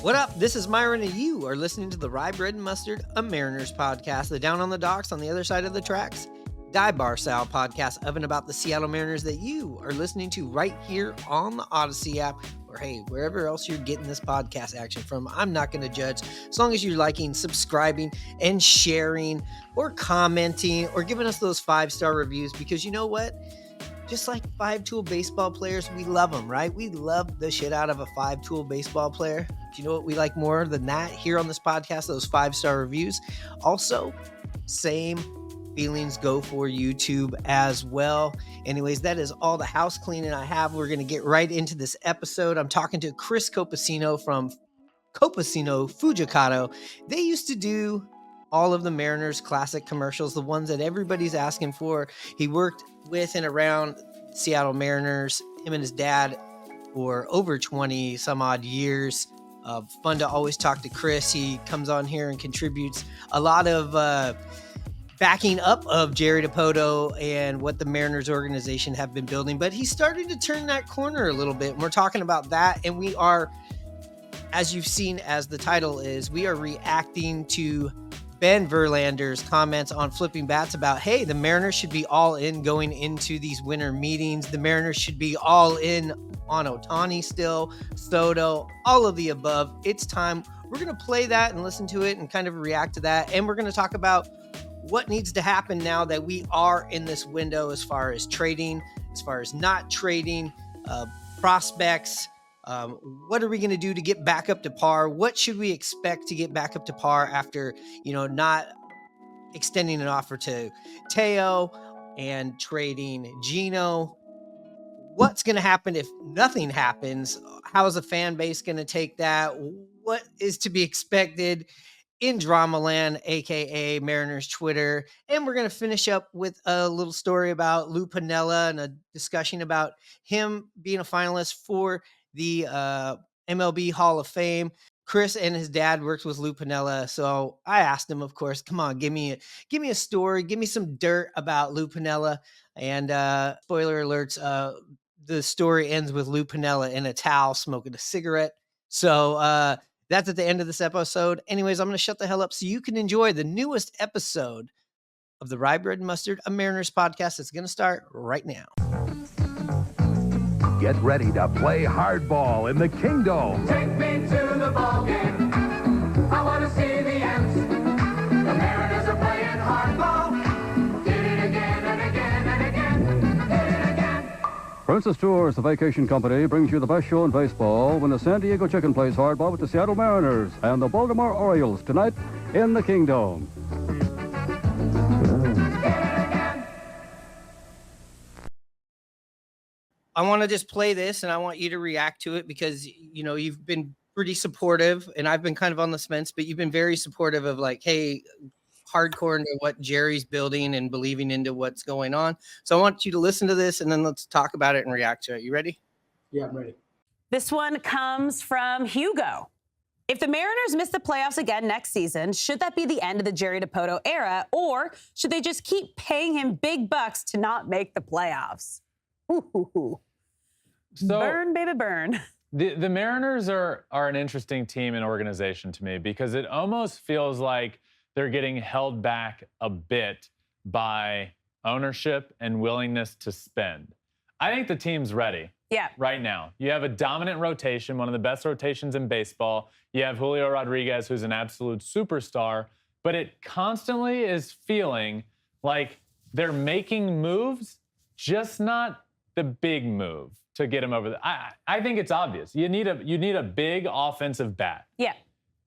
What up? This is Myron, and you are listening to the Rye Bread and Mustard, a Mariners podcast, the Down on the Docks on the other side of the tracks, Dive Bar Style podcast of and about the Seattle Mariners that you are listening to right here on the Odyssey app, or hey, wherever else you're getting this podcast action from. I'm not going to judge, as long as you're liking, subscribing, and sharing, or commenting, or giving us those 5-star reviews, because you know what? Just like 5-tool baseball players, we love them, right? We love the shit out of a 5-tool baseball player. Do you know what we like more than that here on this podcast? Those 5-star reviews. Also, same feelings go for YouTube as well. Anyways, that is all the house cleaning I have. We're going to get right into this episode. I'm talking to Chris Copacino from Copacino Fujikato. They used to do all of the Mariners classic commercials, the ones that everybody's asking for. He worked with and around Seattle Mariners, him and his dad, for over 20 some odd years. Fun to always talk to Chris. He comes on here and contributes a lot of backing up of Jerry Dipoto and what the Mariners organization have been building. But he's starting to turn that corner a little bit. And we're talking about that. And we are, as you've seen, as the title is, we are reacting to Ben Verlander's comments on Flipping Bats about, hey, the Mariners should be all in going into these winter meetings. The Mariners should be all in on Ohtani still, Soto, all of the above. It's time. We're going to play that and listen to it and kind of react to that. And we're going to talk about what needs to happen now that we are in this window as far as trading, as far as not trading, prospects. What are we going to do to get back up to par? What should we expect to get back up to par after, not extending an offer to Teo and trading Gino? What's going to happen if nothing happens? How is the fan base going to take that? What is to be expected in Dramaland, aka Mariners Twitter? And we're going to finish up with a little story about Lou Piniella and a discussion about him being a finalist for the MLB Hall of Fame. Chris and his dad worked with Lou Piniella, so I asked him, of course, come on, give me a story, give me some dirt about Lou Piniella. And spoiler alerts, the story ends with Lou Piniella in a towel smoking a cigarette. So that's at the end of this episode. Anyways, I'm going to shut the hell up so you can enjoy the newest episode of the Rye Bread and Mustard, a Mariners podcast. It's going to start right now. Get ready to play hardball in the Kingdom. Take me to the ball game. I want to see the Ants. The Mariners are playing hardball. Did it again and again and again. Did it again. Princess Tours, the vacation company, brings you the best show in baseball when the San Diego Chicken plays hardball with the Seattle Mariners and the Baltimore Orioles tonight in the Kingdom. I want to just play this and I want you to react to it because, you've been pretty supportive and I've been kind of on the fence, but you've been very supportive of like, hey, hardcore into what Jerry's building and believing into what's going on. So I want you to listen to this and then let's talk about it and react to it. You ready? Yeah, I'm ready. This one comes from Hugo. If the Mariners miss the playoffs again next season, should that be the end of the Jerry Dipoto era, or should they just keep paying him big bucks to not make the playoffs? Ooh. So, burn, baby, burn. The Mariners are an interesting team and organization to me because it almost feels like they're getting held back a bit by ownership and willingness to spend. I think the team's ready. Yeah. Right now. You have a dominant rotation, one of the best rotations in baseball. You have Julio Rodriguez, who's an absolute superstar, but it constantly is feeling like they're making moves, just not the big move to get him over the. I think it's obvious. You need a big offensive bat. Yeah.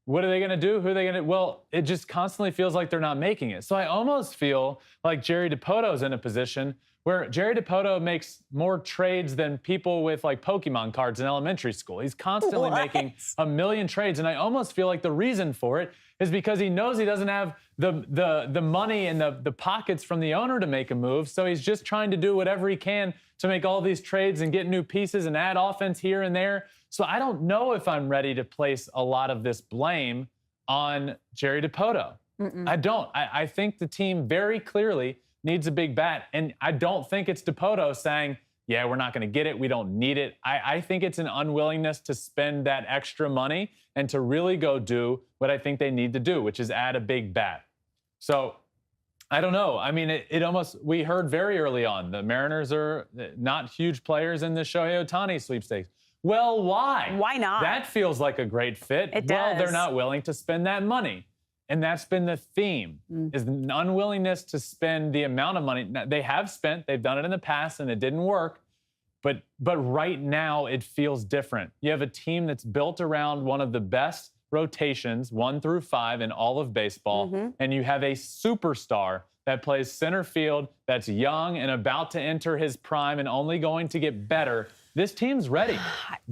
What are they going to do? Who are they going to? Well, it just constantly feels like they're not making it. So I almost feel like Jerry Dipoto's in a position where Jerry Dipoto makes more trades than people with like Pokemon cards in elementary school. He's constantly making a million trades. And I almost feel like the reason for it is because he knows he doesn't have the money and the pockets from the owner to make a move. So he's just trying to do whatever he can to make all these trades and get new pieces and add offense here and there. So I don't know if I'm ready to place a lot of this blame on Jerry Dipoto. I don't. I think the team very clearly needs a big bat. And I don't think it's Dipoto saying, yeah, we're not going to get it. We don't need it. I think it's an unwillingness to spend that extra money and to really go do what I think they need to do, which is add a big bat. So I don't know. I mean, it almost, we heard very early on, the Mariners are not huge players in the Shohei Ohtani sweepstakes. Well, why? Why not? That feels like a great fit. It Well, does. they're not willing to spend that money. And that's been the theme, is an unwillingness to spend the amount of money. Now, they have spent, they've done it in the past, and it didn't work. But right now, it feels different. You have a team that's built around one of the best rotations, 1 through 5 in all of baseball, and you have a superstar that plays center field, that's young and about to enter his prime and only going to get better. This team's ready.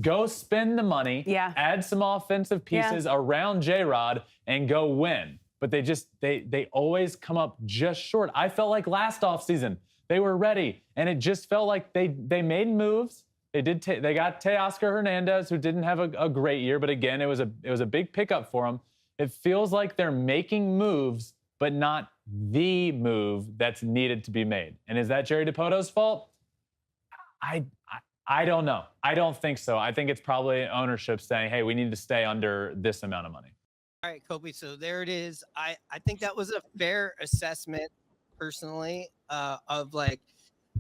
Go spend the money, add some offensive pieces around J-Rod, and go win. But they always come up just short. I felt like last offseason, they were ready, and it just felt like they made moves. They got Teoscar Hernandez, who didn't have a great year, but again, it was a big pickup for them. It feels like they're making moves, but not the move that's needed to be made. And is that Jerry DiPoto's fault? I don't know. I don't think so. I think it's probably ownership saying, hey, we need to stay under this amount of money. All right, Kobe. So there it is. I think that was a fair assessment, personally, of like,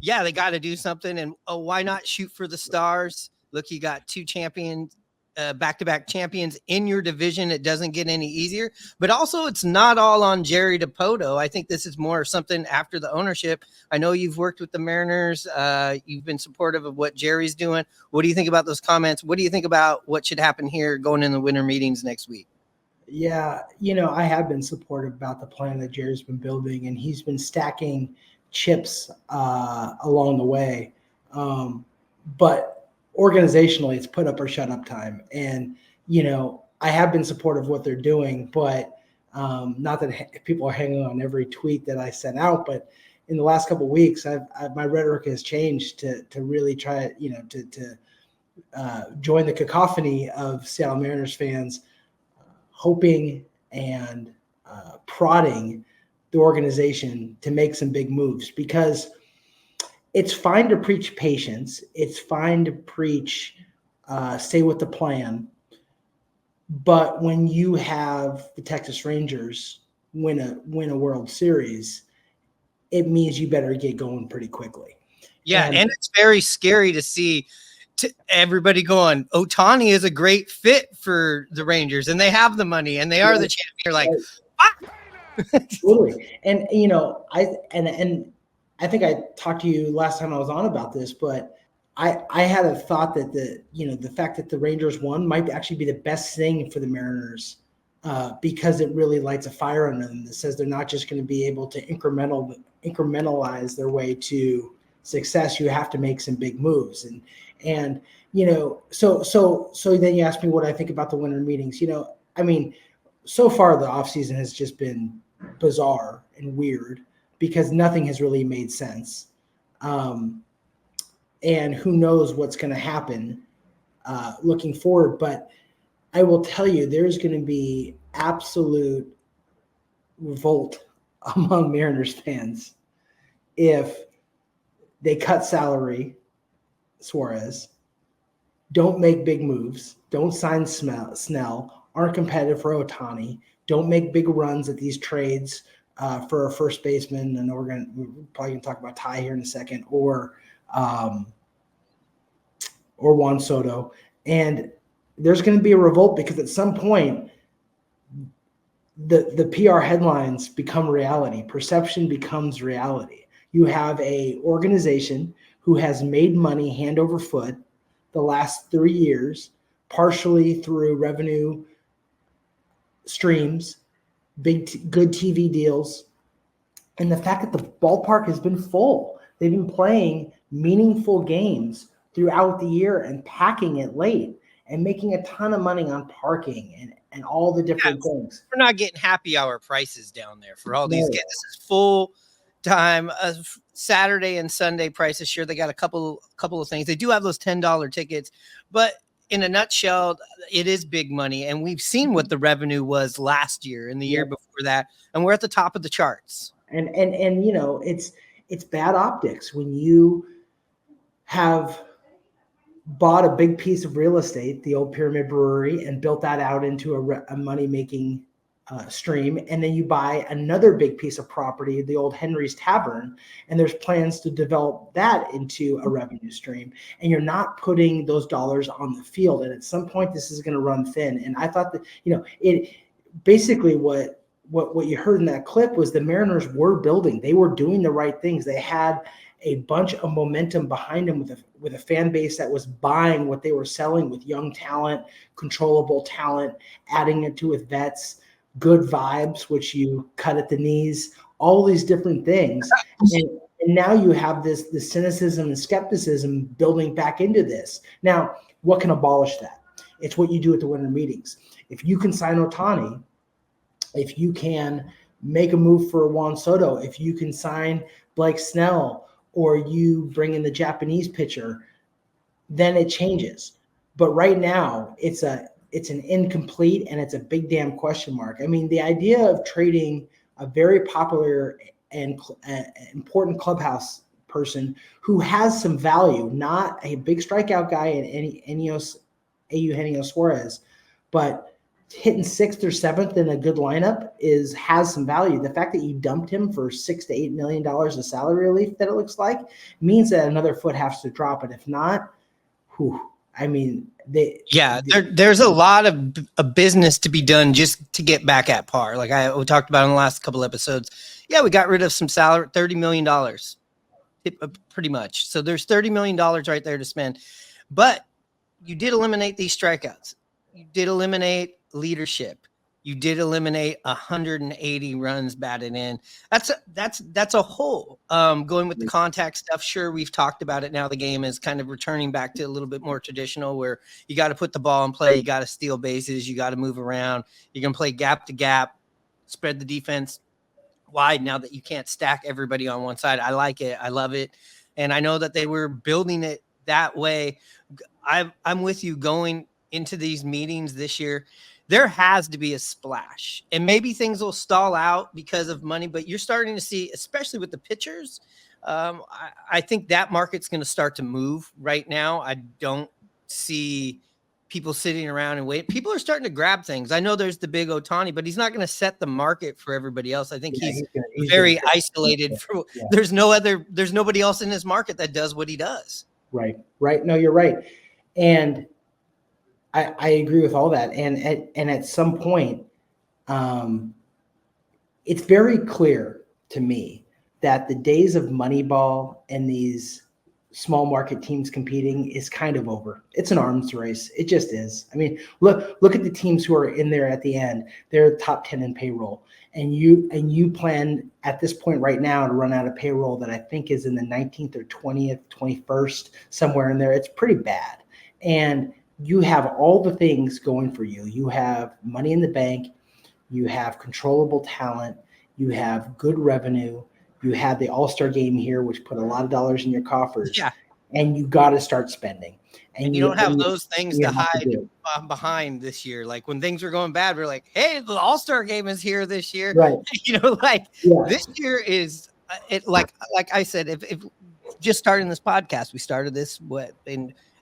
yeah, they got to do something. And why not shoot for the stars? Look, you got 2 champions, back-to-back champions in your division. It doesn't get any easier. But also, it's not all on Jerry DiPoto. I think this is more something after the ownership. I know you've worked with the Mariners. You've been supportive of what Jerry's doing. What do you think about those comments? What do you think about what should happen here going in the winter meetings next week? Yeah, I have been supportive about the plan that Jerry's been building, and he's been stacking chips along the way. But organizationally, it's put up or shut up time. And, I have been supportive of what they're doing, but not that people are hanging on every tweet that I sent out, but in the last couple of weeks, my rhetoric has changed to really try, to join the cacophony of Seattle Mariners fans, hoping and prodding the organization to make some big moves, because it's fine to preach patience. It's fine to preach stay with the plan. But when you have the Texas Rangers win a World Series, it means you better get going pretty quickly. Yeah, and it's very scary to see everybody going, Ohtani is a great fit for the Rangers, and they have the money, and they are the champion. You're like, Totally. And I think I talked to you last time I was on about this, but I had a thought that the fact that the Rangers won might actually be the best thing for the Mariners, because it really lights a fire under them that says they're not just going to be able to incrementalize their way to success. You have to make some big moves. So then you ask me what I think about the winter meetings. So far the offseason has just been bizarre and weird because nothing has really made sense. And who knows what's going to happen looking forward. But I will tell you, there's going to be absolute revolt among Mariners fans if they cut salary Suarez, don't make big moves, don't sign Snell, aren't competitive for Ohtani, don't make big runs at these trades for a first baseman, and we're probably going to talk about Ty here in a second, or Juan Soto. And there's going to be a revolt because at some point the PR headlines become reality. Perception becomes reality. You have a organization who has made money hand over foot the last 3 years, partially through revenue streams, good TV deals, and the fact that the ballpark has been full. They've been playing meaningful games throughout the year and packing it late and making a ton of money on parking and all the different things. We're not getting happy hour prices down there for all these games. This is full time, Saturday and Sunday prices. Sure, they got a couple of things. They do have those $10 tickets, but in a nutshell, it is big money. And we've seen what the revenue was last year and the year before that, and we're at the top of the charts. And it's bad optics when you have bought a big piece of real estate, the old Pyramid Brewery, and built that out into a money-making stream. And then you buy another big piece of property, the old Henry's Tavern, and there's plans to develop that into a revenue stream. And you're not putting those dollars on the field. And at some point, this is going to run thin. And I thought that, it basically what you heard in that clip was the Mariners were building. They were doing the right things. They had a bunch of momentum behind them with a fan base that was buying what they were selling with young talent, controllable talent, adding it to with vets, good vibes, which you cut at the knees, all these different things. And now you have this cynicism and skepticism building back into this. Now, what can abolish that? It's what you do at the winter meetings. If you can sign Ohtani, if you can make a move for Juan Soto, if you can sign Blake Snell, or you bring in the Japanese pitcher, then it changes. But right now, it's an incomplete and it's a big damn question mark. I mean, the idea of trading a very popular and important clubhouse person who has some value, not a big strikeout guy in Eugenio Suarez, but hitting 6th or 7th in a good lineup has some value. The fact that you dumped him for $6 to $8 million of salary relief, that it looks like, means that another foot has to drop. And if not, there's a lot of business to be done just to get back at par. Like we talked about in the last couple episodes. Yeah, we got rid of some salary, $30 million, pretty much. So there's $30 million right there to spend. But you did eliminate these strikeouts. You did eliminate leadership. You did eliminate 180 runs batted in. That's a whole. Going with the contact stuff, sure, we've talked about it now. The game is kind of returning back to a little bit more traditional where you got to put the ball in play, you got to steal bases, you got to move around. You're going to play gap to gap, spread the defense wide now that you can't stack everybody on one side. I like it. I love it. And I know that they were building it that way. I'm with you going into these meetings this year. There has to be a splash, and maybe things will stall out because of money, but you're starting to see, especially with the pitchers. I think that market's going to start to move right now. I don't see people sitting around and wait. People are starting to grab things. I know there's the big Ohtani, but he's not going to set the market for everybody else. I think he's very isolated. There's nobody else in his market that does what he does. Right. No, you're right. And I agree with all that. And at some point, it's very clear to me that the days of Moneyball and these small market teams competing is kind of over. It's an arms race. It just is. I mean, look at the teams who are in there at the end. They're top 10 in payroll. And you plan at this point right now to run out of payroll that I think is in the 19th or 20th, 21st, somewhere in there. It's pretty bad. And you have all the things going for you. You have money in the bank. You have controllable talent. You have good revenue. You had the All-Star game here, which put a lot of dollars in your coffers. Yeah. And you got to start spending. And you don't have those things to hide behind this year. Like when things were going bad, we're like, hey, the All-Star game is here this year. Right. This year is like I said, if just starting this podcast, we started this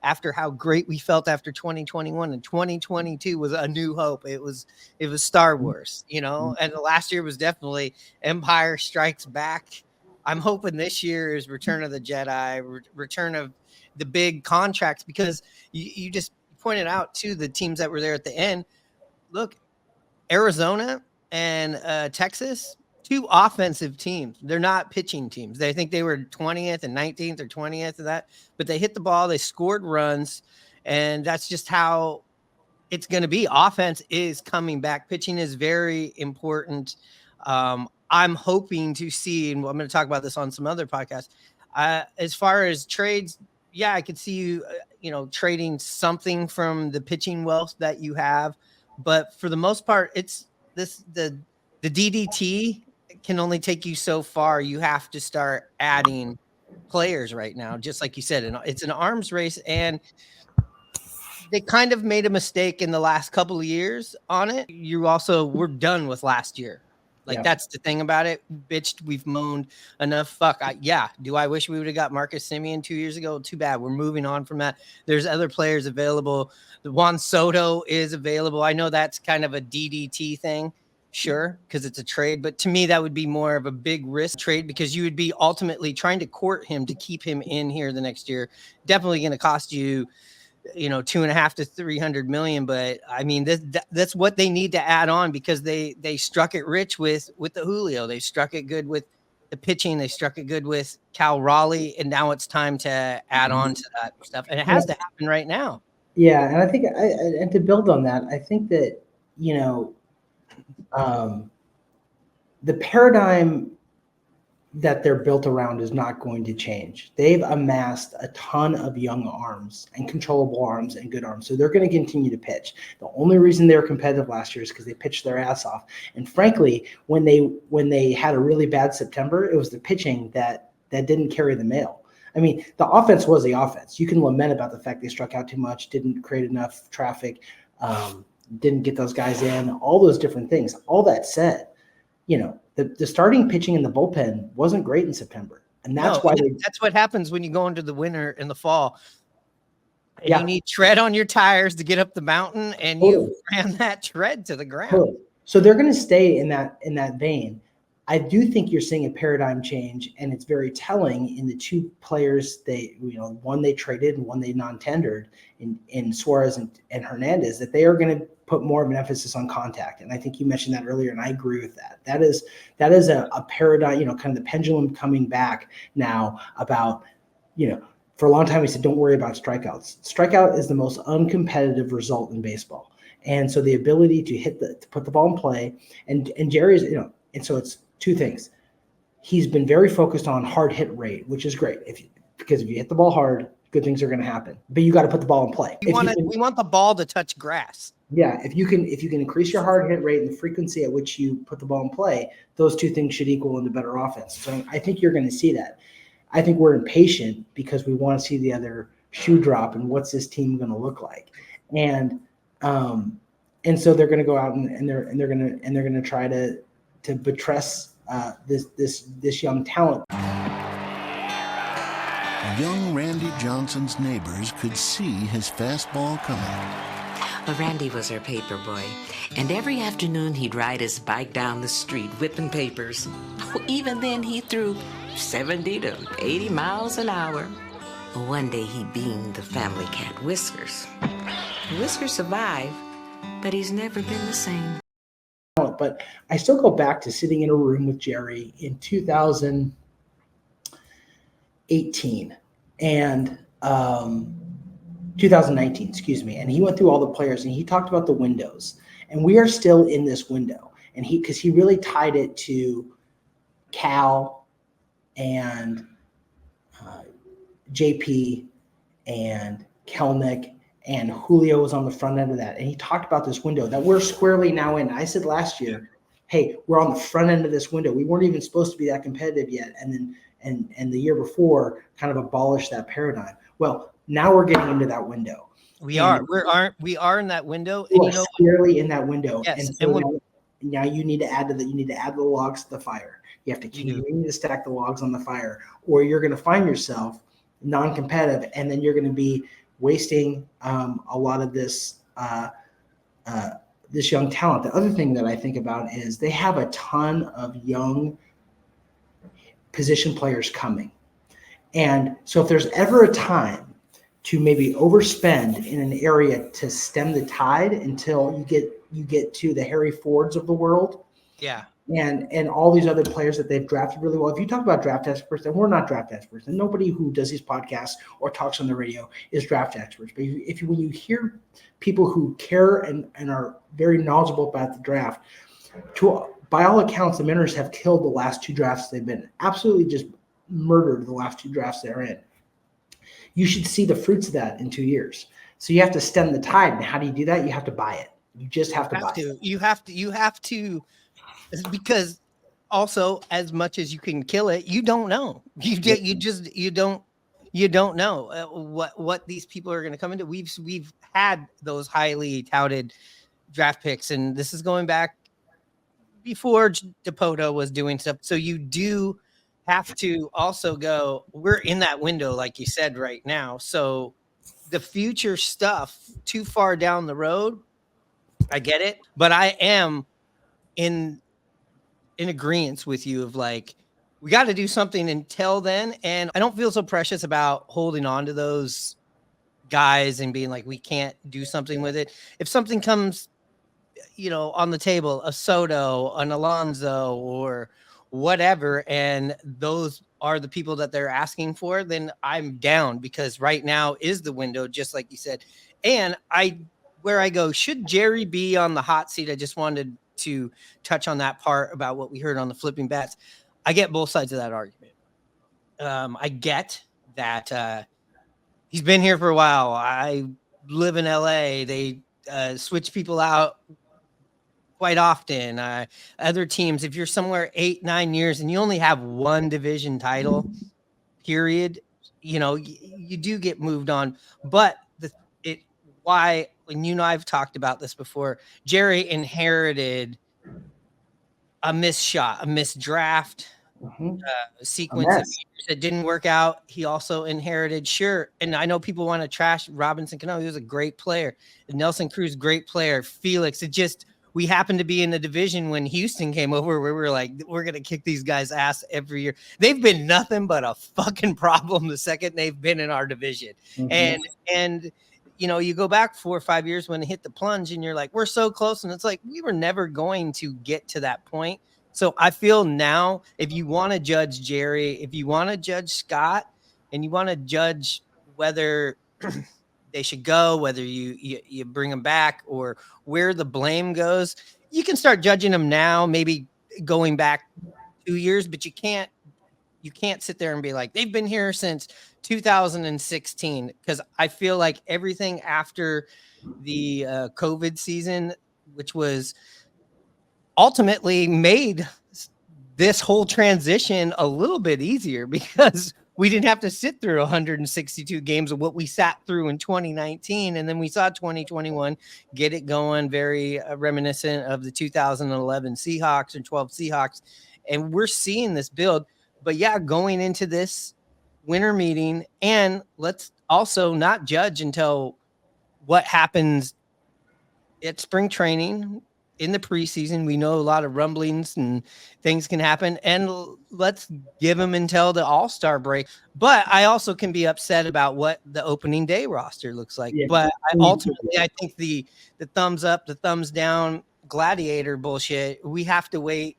after how great we felt after 2021, and 2022 was a new hope. It was Star Wars, and the last year was definitely Empire Strikes Back. I'm hoping this year is Return of the Jedi, return of the big contracts, because you just pointed out too, the teams that were there at the end. Look, Arizona and Texas, two offensive teams. They're not pitching teams. They think they were 20th and 19th or 20th of that, but they hit the ball, they scored runs, and that's just how it's going to be. Offense is coming back. Pitching is very important. I'm hoping to see, and I'm going to talk about this on some other podcasts, as far as trades, I could see you, trading something from the pitching wealth that you have, but for the most part, it's the DDT can only take you so far. You have to start adding players right now, just like you said, and it's an arms race, and they kind of made a mistake in the last couple of years on it. You also were done with last year. Like, Yeah. that's the thing about it. Bitched, we've moaned enough. Fuck. Do I wish we would have got Marcus Semien 2 years ago? Too bad. We're moving on from that. There's other players available. The Juan Soto is available. I know that's kind of a DDT thing. Sure, because it's a trade. But to me, that would be more of a big risk trade because you would be ultimately trying to court him to keep him in here the next year. Definitely going to cost you, 2.5 to 300 million. But I mean, that's what they need to add on because they struck it rich with the Julio. They struck it good with the pitching. They struck it good with Cal Raleigh. And now it's time to add on to that stuff. And it has to happen right now. Yeah. And I think, and to build on that, I think that, the paradigm that they're built around is not going to change. They've amassed a ton of young arms and controllable arms and good arms. So they're going to continue to pitch. The only reason they were competitive last year is because they pitched their ass off. And frankly, when they had a really bad September, it was the pitching that didn't carry the mail. I mean, the offense was the offense. You can lament about the fact they struck out too much, didn't create enough traffic, didn't get those guys in, all those different things. All that said, the starting pitching in the bullpen wasn't great in September. And that's that's what happens when you go into the winter and the fall. And Yeah. you need tread on your tires to get up the mountain, and you ran that tread to the ground. Totally. So they're going to stay in that vein. I do think you're seeing a paradigm change, and it's very telling in the two players one they traded and one they non-tendered in Suarez and Hernandez, that they are going to put more of an emphasis on contact. And I think you mentioned that earlier, and I agree with that. That is a paradigm, kind of the pendulum coming back now about, for a long time we said, don't worry about strikeouts. Strikeout is the most uncompetitive result in baseball. And so the ability to put the ball in play, and Jerry's, and so it's two things. He's been very focused on hard hit rate, which is great. Because if you hit the ball hard, good things are going to happen. But you got to put the ball in play. We want the ball to touch grass. Yeah, if you can increase your hard hit rate and the frequency at which you put the ball in play, those two things should equal into better offense. So I think you're going to see that. I think we're impatient because we want to see the other shoe drop and what's this team going to look like. And so they're going to go out and they're going to try to buttress this young talent. Young Randy Johnson's neighbors could see his fastball coming. Randy was our paper boy, and every afternoon he'd ride his bike down the street whipping papers. Even then he threw 70 to 80 miles an hour. One day he beamed the family cat Whiskers. Whiskers survived, but he's never been the same. But I still go back to sitting in a room with Jerry in 2018 and 2019, excuse me. And he went through all the players and he talked about the windows. And we are still in this window. And because he really tied it to Cal and JP and Kelnick, and Julio was on the front end of that. And he talked about this window that we're squarely now in. I said last year, hey, we're on the front end of this window. We weren't even supposed to be that competitive yet. And then and the year before kind of abolished that paradigm. Well, now we're getting into that window. We are in that window. And squarely in that window. Yes. And so now you need to add to that. You need to add the logs to the fire. You have to continue to stack the logs on the fire, or you're going to find yourself non-competitive, and then you're going to be wasting a lot of this this young talent. The other thing that I think about is they have a ton of young position players coming. And so if there's ever a time to maybe overspend in an area to stem the tide until you get to the Harry Fords of the world. Yeah. And all these other players that they've drafted really well. If you talk about draft experts, and we're not draft experts, and nobody who does these podcasts or talks on the radio is draft experts. But when you hear people who care and are very knowledgeable about the draft, by all accounts, the Mariners have killed the last two drafts they've been in. Absolutely just murdered the last two drafts they're in. You should see the fruits of that in 2 years. So you have to stem the tide. And how do you do that? You have to buy it. You just have to buy it. You have to. Because also, as much as you can kill it, you don't know. You don't know what these people are going to come into. We've had those highly touted draft picks, and this is going back before DePoto was doing stuff. So you do have to also go, we're in that window, like you said, right now. So the future stuff too far down the road, I get it. But I am in agreement with you of like, we got to do something until then. And I don't feel so precious about holding on to those guys and being like, we can't do something with it. If something comes, on the table, a Soto, an Alonso, or whatever, and those are the people that they're asking for, then I'm down, because right now is the window, just like you said. And where I go, should Jerry be on the hot seat? I just wanted to touch on that part about what we heard on the flipping bats. I get both sides of that argument. I get that he's been here for a while. I live in LA. They switch people out quite often. Other teams, if you're somewhere 8-9 years and you only have one division title, period, you do get moved on. But why, when I've talked about this before, Jerry inherited a missed shot, a missed draft, sequence of years that didn't work out. He also inherited, and I know people want to trash Robinson Cano. He was a great player. Nelson Cruz, great player. Felix, we happened to be in the division when Houston came over, where we were like, we're going to kick these guys' ass every year. They've been nothing but a fucking problem the second they've been in our division. And you go back 4 or 5 years when they hit the plunge and you're like, we're so close. And it's like, we were never going to get to that point. So I feel now, if you want to judge Jerry, if you want to judge Scott, and you want to judge whether they should go, whether you bring them back, or where the blame goes, you can start judging them now, maybe going back 2 years, but you can't sit there and be like, they've been here since 2016, because I feel like everything after the COVID season, which was ultimately made this whole transition a little bit easier, because we didn't have to sit through 162 games of what we sat through in 2019. And then we saw 2021 get it going, very reminiscent of the 2011 Seahawks and 12 Seahawks. And we're seeing this build. But yeah, going into this winter meeting, and let's also not judge until what happens at spring training. In the preseason, we know a lot of rumblings and things can happen, and let's give them until the All-Star break. But I also can be upset about what the opening day roster looks like. Yeah, but ultimately, I think the thumbs up, the thumbs down gladiator bullshit, we have to wait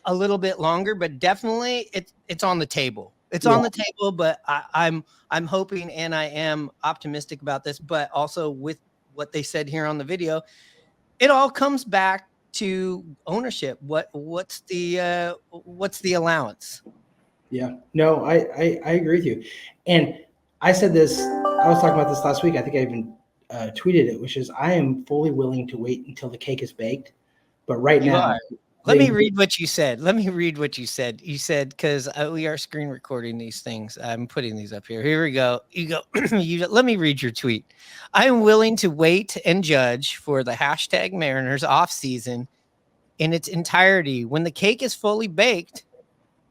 a little bit longer, but definitely it's on the table. It's on the table, but I'm hoping, and I am optimistic about this, but also with what they said here on the video, it all comes back to ownership. What's the allowance? Yeah, no, I agree with you. And I said this, I was talking about this last week. I think I even tweeted it, which is, I am fully willing to wait until the cake is baked. But right now, let me read what you said. You said, because we are screen recording these things. I'm putting these up here. Here we go. You go. Let me read your tweet. I am willing to wait and judge for the hashtag Mariners off season in its entirety when the cake is fully baked,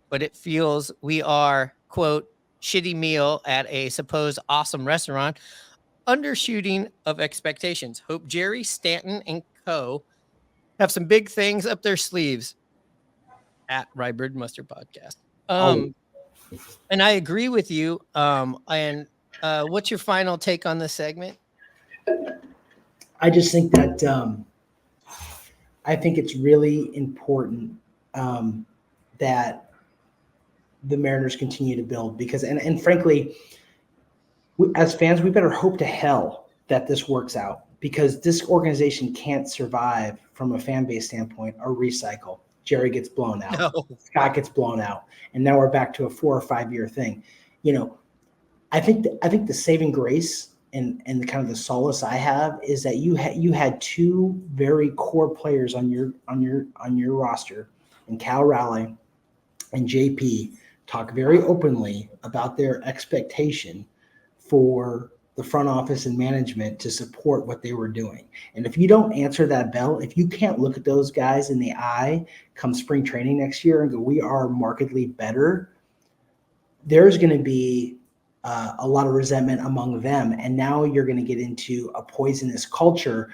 but it feels we are, quote, shitty meal at a supposed awesome restaurant, undershooting of expectations. Hope Jerry, Stanton, and co. have some big things up their sleeves at Rye Bread Mustard Podcast. And I agree with you. And what's your final take on this segment? I just think that I think it's really important that the Mariners continue to build, because, and frankly, as fans, we better hope to hell that this works out, because this organization can't survive from a fan base standpoint or recycle. Jerry gets blown out. No. Scott gets blown out. And now we're back to a 4 or 5 year thing. I think the saving grace and the kind of the solace I have is that you had two very core players on your roster, and Cal Raleigh and JP talk very openly about their expectation for the front office and management to support what they were doing. And if you don't answer that bell, if you can't look at those guys in the eye come spring training next year and go, we are markedly better, there's going to be a lot of resentment among them. And now you're going to get into a poisonous culture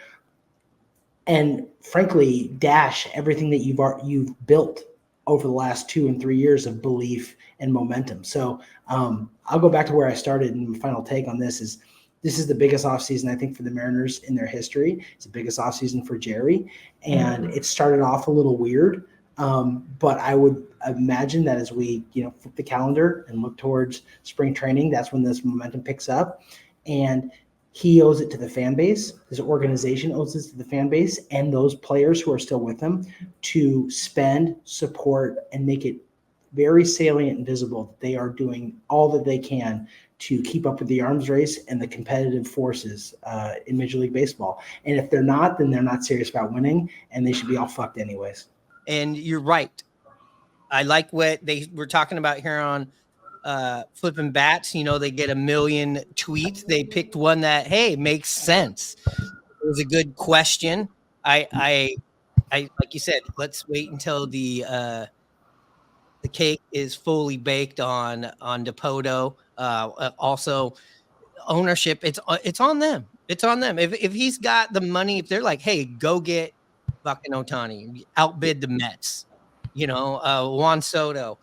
and frankly dash everything that you've built over the last 2 and 3 years of belief and momentum. So I'll go back to where I started, and my final take on this is the biggest offseason, I think, for the Mariners in their history. It's the biggest offseason for Jerry, and it started off a little weird, but I would imagine that as we flip the calendar and look towards spring training, that's when this momentum picks up, and he owes it to the fan base. His organization owes it to the fan base and those players who are still with him to spend, support, and make it very salient and visible that they are doing all that they can to keep up with the arms race and the competitive forces in Major League Baseball. And if they're not, then they're not serious about winning, and they should be all fucked anyways. And you're right. I like what they were talking about here on Flipping Bats. They get 1 million tweets. They picked one that, hey, makes sense. It was a good question. I like you said, let's wait until the cake is fully baked on Dipoto. Also, ownership. It's on them. It's on them. If he's got the money, if they're like, hey, go get fucking Ohtani, outbid the Mets. Juan Soto.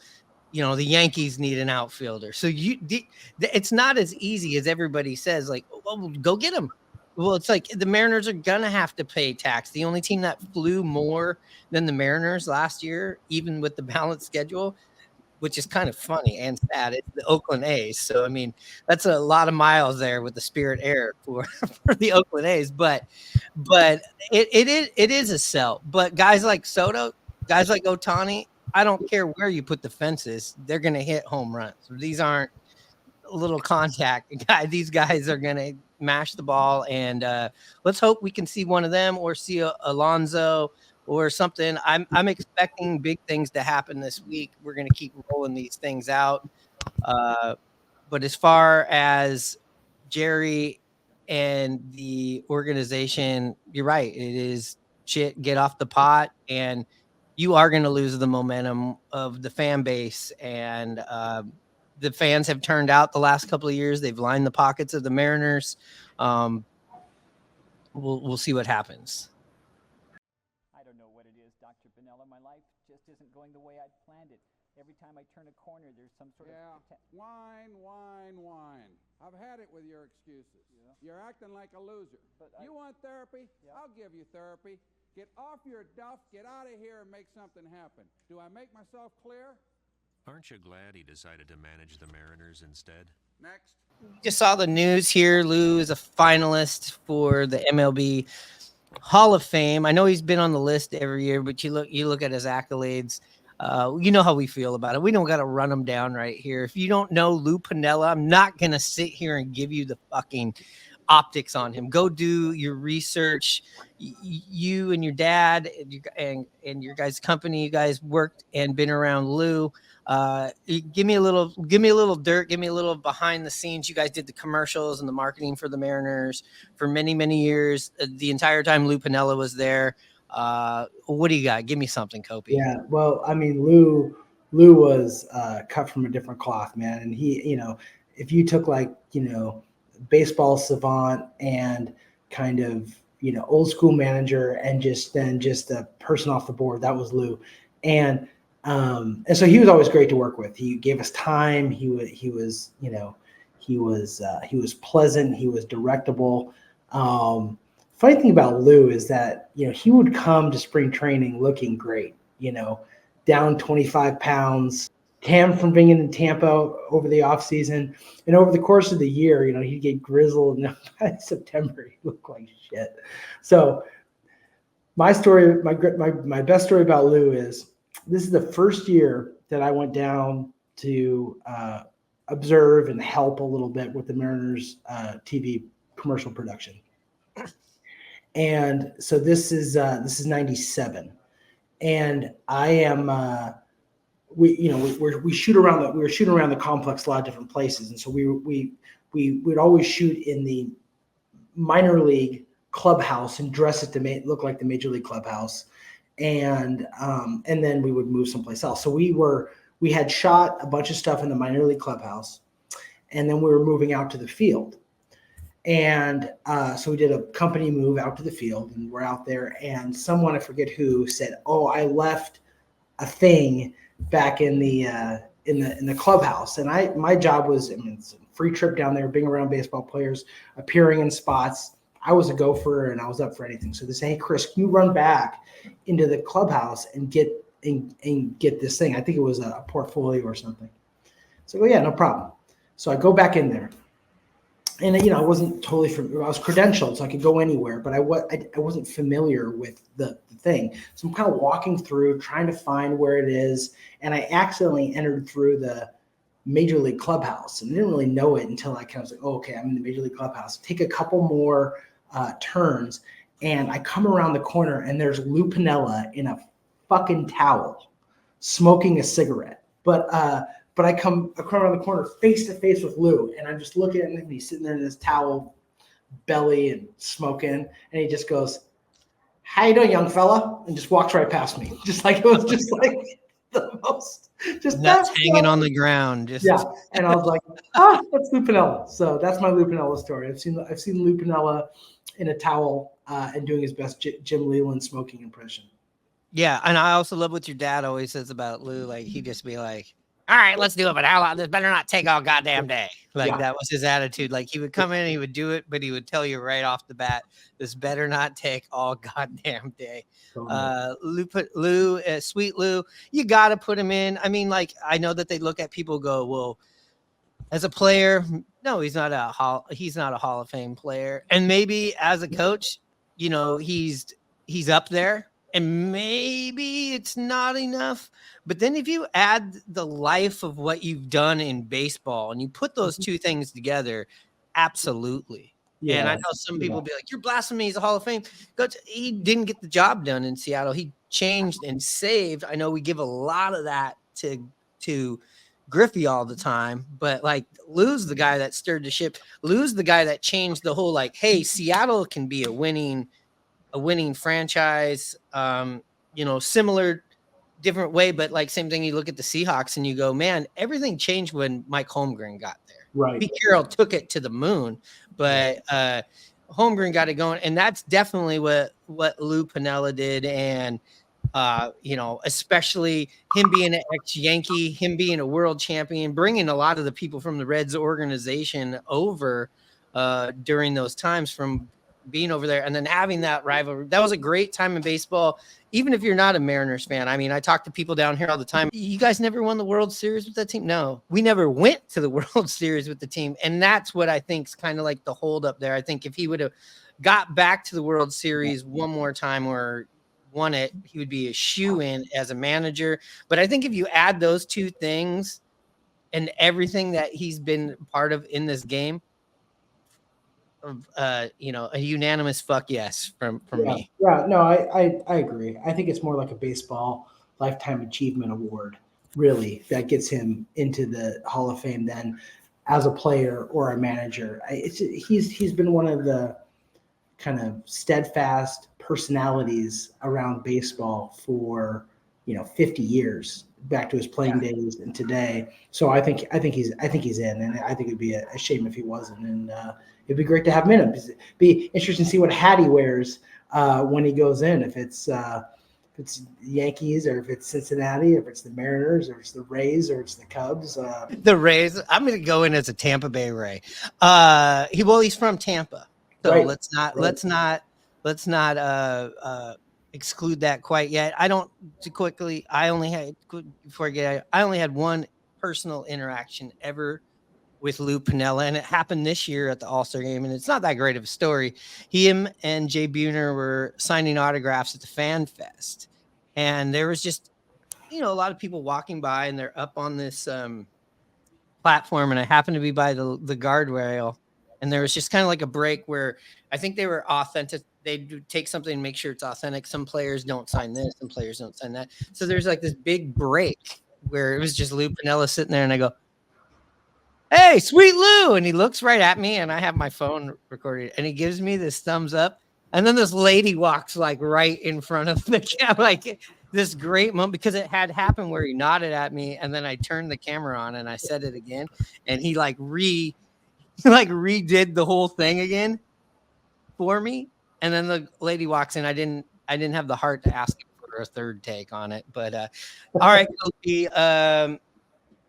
The Yankees need an outfielder. So it's not as easy as everybody says. Like, well, go get him. Well, it's like the Mariners are going to have to pay tax. The only team that flew more than the Mariners last year, even with the balanced schedule, which is kind of funny and sad, it's the Oakland A's. So, I mean, that's a lot of miles there with the Spirit Air for the Oakland A's. But it is a sell. But guys like Soto, guys like Ohtani, I don't care where you put the fences, they're going to hit home runs. These aren't little contact guys. These guys are going to mash the ball, and let's hope we can see one of them or see Alonso or something. I'm expecting big things to happen this week. We're going to keep rolling these things out. But as far as Jerry and the organization, you're right. It is shit. Get off the pot, and you are going to lose the momentum of the fan base. And the fans have turned out the last couple of years. They've lined the pockets of the Mariners. We'll see what happens. I don't know what it is, Dr. Piniella. My life just isn't going the way I'd planned it. Every time I turn a corner, there's some sort of... Whine. I've had it with your excuses. Yeah. You're acting like a loser. You want therapy? Yeah. I'll give you therapy. Get off your duff, get out of here, and make something happen. Do I make myself clear? Aren't you glad he decided to manage the Mariners instead? Next. Just saw the news here. Lou is a finalist for the MLB Hall of Fame. I know he's been on the list every year, but you look at his accolades. You know how we feel about it. We don't got to run them down right here. If you don't know Lou Piniella, I'm not going to sit here and give you the fucking optics on him. Go do your research. You and your dad and your guys' company, you guys worked and been around Lou. Give me a little dirt, give me a little behind the scenes. You guys did the commercials and the marketing for the Mariners for many, many years. The entire time Lou Piniella was there. What do you got? Give me something, Kopi. Yeah, well, I mean, Lou was cut from a different cloth, man. And he, if you took baseball savant and kind of, old school manager and just a person off the board, that was Lou. And so he was always great to work with. He gave us time. He was pleasant. He was directable. Funny thing about Lou is that, he would come to spring training looking great, down 25 pounds, tan from being in Tampa over the offseason. And over the course of the year, he'd get grizzled, and by September, he looked like shit. So my story, my best story about Lou is this is the first year that I went down to observe and help a little bit with the Mariners TV commercial production. And so this is 97. And I am we shoot around we were shooting around the complex a lot of different places, and so we would always shoot in the minor league clubhouse and dress it to look like the major league clubhouse, and then we would move someplace else. So we had shot a bunch of stuff in the minor league clubhouse, and then we were moving out to the field. And so we did a company move out to the field, and we're out there, and someone, I forget who, said, "Oh, I left a thing back in the clubhouse." And my job was, it's a free trip down there, being around baseball players, appearing in spots. I was a gopher, and I was up for anything. So they say, "Hey, Chris, can you run back into the clubhouse and get this thing?" I think it was a portfolio or something. So I go, "Yeah, no problem." So I go back in there. And, I wasn't totally I was credentialed, so I could go anywhere, but I wasn't familiar with the thing. So I'm kind of walking through, trying to find where it is, and I accidentally entered through the Major League Clubhouse, and I didn't really know it until I kind of was like, "Oh, okay, I'm in the Major League Clubhouse." Take a couple more turns, and I come around the corner, and there's Lou Piniella in a fucking towel, smoking a cigarette. But I come around the corner face to face with Lou, and I'm just looking at him, and he's sitting there in this towel belly and smoking, and he just goes, "How you doing, young fella?" and just walks right past me. Just like it was just like the most just nuts hanging on the ground. Yeah. And I was like, that's Lou Piniella. So that's my Lou Piniella story. I've seen Lou Piniella in a towel and doing his best Jim Leland smoking impression. Yeah, and I also love what your dad always says about Lou. Like, he'd just be like, "All right, let's do it, but how long? This better not take all goddamn day." Like, that was his attitude. Like, he would come in, he would do it, but he would tell you right off the bat, "This better not take all goddamn day." Lou, sweet Lou, you got to put him in. I mean, like, I know that they look at people go, "Well, as a player, no, he's not a Hall of Fame player." And maybe as a coach, he's up there. And maybe it's not enough. But then if you add the life of what you've done in baseball and you put those two things together, absolutely. Yeah. And I know some people be like, "You're blasphemy. He's a Hall of Fame." Coach, he didn't get the job done in Seattle. He changed and saved. I know we give a lot of that to Griffey all the time, but like, Lou's the guy that stirred the ship. Lou's the guy that changed the whole, like, hey, Seattle can be a winning franchise, similar, different way, but like same thing. You look at the Seahawks and you go, man, everything changed when Mike Holmgren got there. Right. Pete Carroll took it to the moon, but Holmgren got it going, and that's definitely what Lou Piniella did. And especially him being an ex-Yankee, him being a world champion, bringing a lot of the people from the Reds organization over during those times from being over there, and then having that rivalry. That was a great time in baseball, even if you're not a Mariners fan. I mean, I talk to people down here all the time. "You guys never won the World Series with that team?" No, we never went to the World Series with the team. And that's what I think is kind of like the hold up there. I think if he would have got back to the World Series one more time or won it, he would be a shoe-in as a manager. But I think if you add those two things and everything that he's been part of in this game, a unanimous fuck yes from me. Yeah, no, I agree. I think it's more like a baseball lifetime achievement award, really, that gets him into the Hall of Fame than as a player or a manager. He's been one of the kind of steadfast personalities around baseball for 50 years, back to his playing days and today. So I think he's in, and I think it'd be a shame if he wasn't. And it'd be great to have him in. It'd be interesting to see what hat he wears when he goes in. If it's Yankees, or if it's Cincinnati, or if it's the Mariners, or it's the Rays, or it's the Cubs. The Rays. I'm going to go in as a Tampa Bay Ray. He's from Tampa, so right. let's not exclude that quite yet. I only had one personal interaction ever with Lou Piniella, and it happened this year at the All-Star game, and it's not that great of a story. Him and Jay Buhner were signing autographs at the Fan Fest, and there was just, a lot of people walking by, and they're up on this platform, and I happened to be by the guardrail, and there was just kind of like a break where I think they were authentic. They do take something and make sure it's authentic. Some players don't sign this, some players don't sign that. So there's like this big break where it was just Lou Piniella sitting there, and I go, "Hey, sweet Lou," and he looks right at me, and I have my phone recorded, and he gives me this thumbs up, and then this lady walks like right in front of the camera, like this great moment, because it had happened where he nodded at me, and then I turned the camera on and I said it again, and he redid the whole thing again for me, and then the lady walks in. I didn't have the heart to ask him for a third take on it, but all right, Kobe,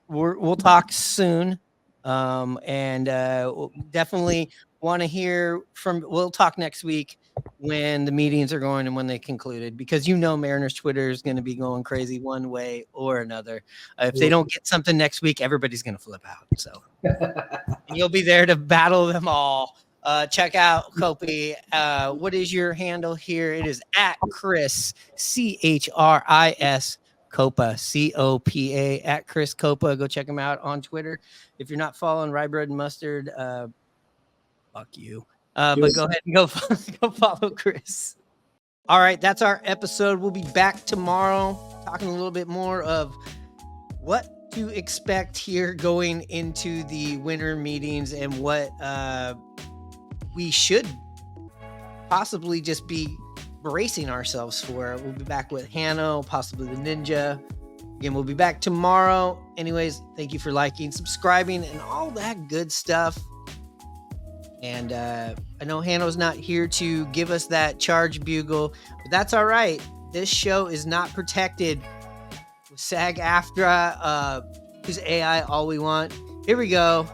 we'll talk soon, and we'll definitely want to hear from. We'll talk next week when the meetings are going and when they concluded, because Mariners Twitter is going to be going crazy one way or another. If they don't get something next week, everybody's going to flip out. So and you'll be there to battle them all. Check out Kopi. What is your handle here? It is at Chris, Chris Copa, Copa, at Chris Copa. Go check him out on Twitter. If you're not following Rye Bread and Mustard, fuck you. But go ahead and go follow Chris. All right, that's our episode. We'll be back tomorrow talking a little bit more of what to expect here going into the winter meetings and what we should possibly just be bracing ourselves for. We'll be back with Hanno, possibly the Ninja. Again, we'll be back tomorrow. Anyways, thank you for liking, subscribing, and all that good stuff. And I know Hanno's not here to give us that charge bugle, but that's all right. This show is not protected with SAG-AFTRA, who's AI all we want. Here we go.